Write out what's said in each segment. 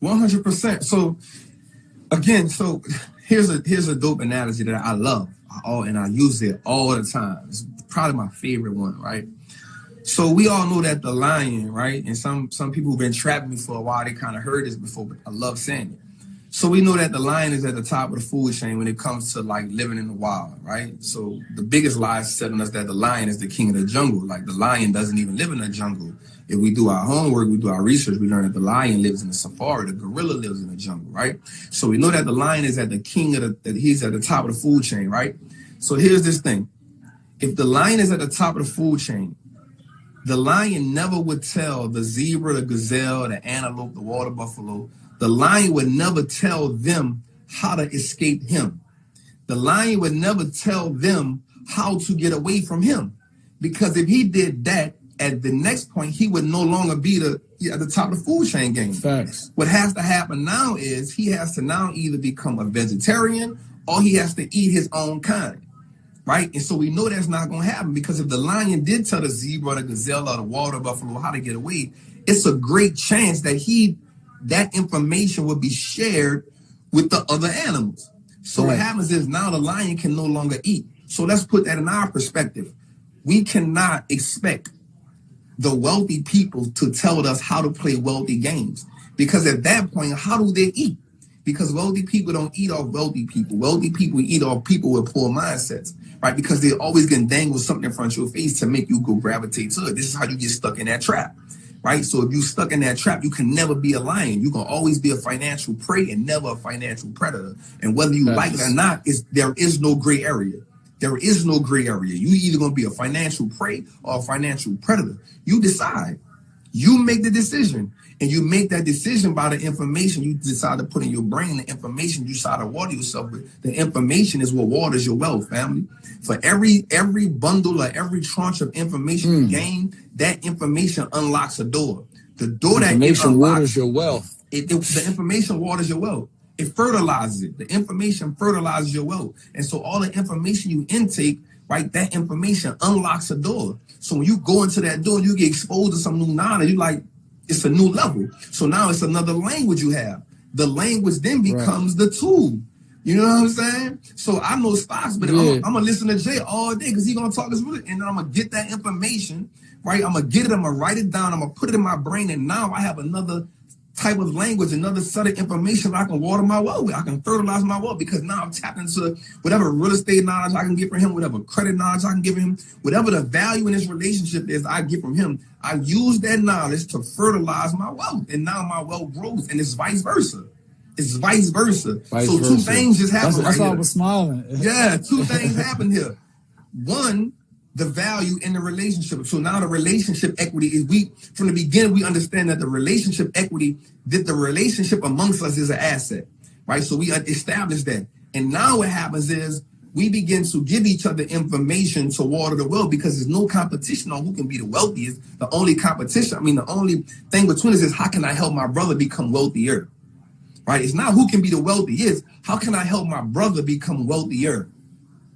100%. So again, so here's a dope analogy that I love, and I use it all the time. It's probably my favorite one, right? So we all know that the lion, right? And some people who've been trapping me for a while, they kind of heard this before, but I love saying it. So we know that the lion is at the top of the food chain when it comes to like living in the wild, right? So the biggest lie is telling us that the lion is the king of the jungle. Like the lion doesn't even live in the jungle. If we do our homework, we do our research, we learn that the lion lives in the safari, the gorilla lives in the jungle, right? So we know that the lion is at the king of that he's at the top of the food chain, right? So here's this thing. If the lion is at the top of the food chain, the lion never would tell the zebra, the gazelle, the antelope, the water buffalo. The lion would never tell them how to escape him. The lion would never tell them how to get away from him. Because if he did that, at the next point, he would no longer be at the top of the food chain game. Facts. What has to happen now is he has to now either become a vegetarian or he has to eat his own kind. Right? And so we know that's not going to happen, because if the lion did tell the zebra, the gazelle, or the water buffalo how to get away, it's a great chance that that information would be shared with the other animals. So What happens is now the lion can no longer eat. So let's put that in our perspective. We cannot expect the wealthy people to tell us how to play wealthy games, because at that point, how do they eat? Because wealthy people don't eat off wealthy people. Wealthy people eat off people with poor mindsets, right? Because they're always going to dangle something in front of your face to make you go gravitate to it. This is how you get stuck in that trap, right? So if you're stuck in that trap, you can never be a lion. You can always be a financial prey and never a financial predator. And whether you like it or not, there is no gray area. There is no gray area. You either going to be a financial prey or a financial predator. You decide. You make the decision. And you make that decision by the information you decide to put in your brain, the information you decide to water yourself with. The information is what waters your wealth, family. For every bundle or every tranche of information you gain, that information unlocks a door. The door that information waters your wealth. The information waters your wealth. It fertilizes it. The information fertilizes your wealth. And so all the information you intake, right, that information unlocks a door. So when you go into that door, you get exposed to some new knowledge. You're like, it's a new level. So now it's another language you have. The language then becomes the tool. You know what I'm saying? So I know stocks, but I'm going to listen to Jay all day because he's going to talk us with it. And then I'm going to get that information, right? I'm going to get it. I'm going to write it down. I'm going to put it in my brain. And now I have another type of language, another set of information I can water my wealth with. I can fertilize my wealth because now I'm tapped into whatever real estate knowledge I can get from him, whatever credit knowledge I can give him, whatever the value in this relationship is I get from him. I use that knowledge to fertilize my wealth, and now my wealth grows, and it's vice versa. It's vice versa. Two things just happen. That's why I was smiling. Yeah, two things happen here. One, the value in the relationship. So now the relationship equity is from the beginning, we understand that the relationship equity, that the relationship amongst us is an asset, right? So we establish that. And now what happens is we begin to give each other information to water the wealth, because there's no competition on who can be the wealthiest. The only the only thing between us is how can I help my brother become wealthier, right? It's not who can be the wealthiest. How can I help my brother become wealthier?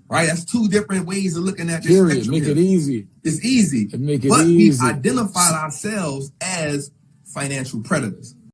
Right, that's two different ways of looking at this. Period. Make it easy. It's easy. Make it but easy. We've identified ourselves as financial predators.